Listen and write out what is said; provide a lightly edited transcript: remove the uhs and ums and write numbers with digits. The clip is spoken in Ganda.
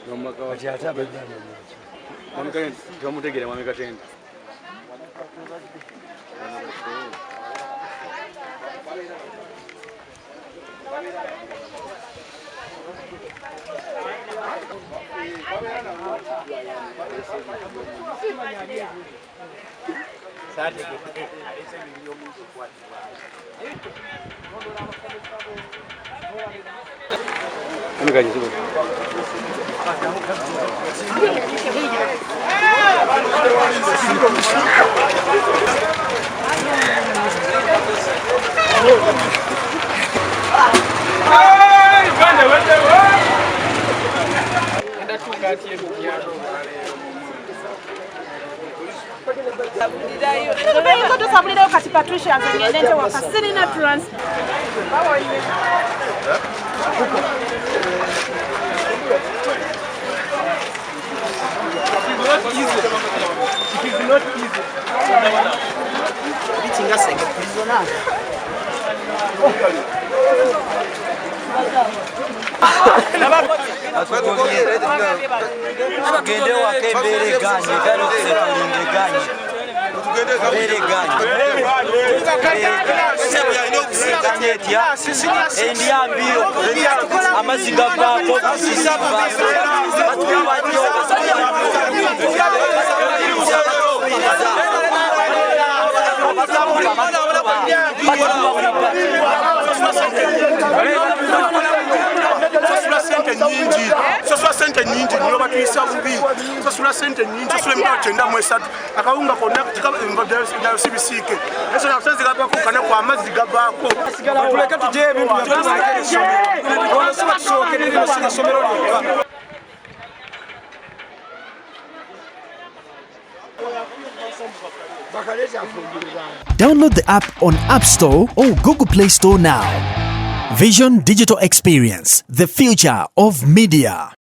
kati ate abaganda Mwami Katende. Kati Patricia ngende wakasiri na transfer. It is not easy. Beating us like a prisoner. Sosula sente nyingi niyo batuyisa bubi. Sosula sente nyingi sosula mbawo kyenda mu esatu akawunga konna nayo sibisiike eso nakusezi gabako kana kwa amazzi gabaako tuleke tujje ebintu byatusokerera essomero lyokka. Download the app on App Store or Google Play Store now. Vision Digital Experience, the future of media.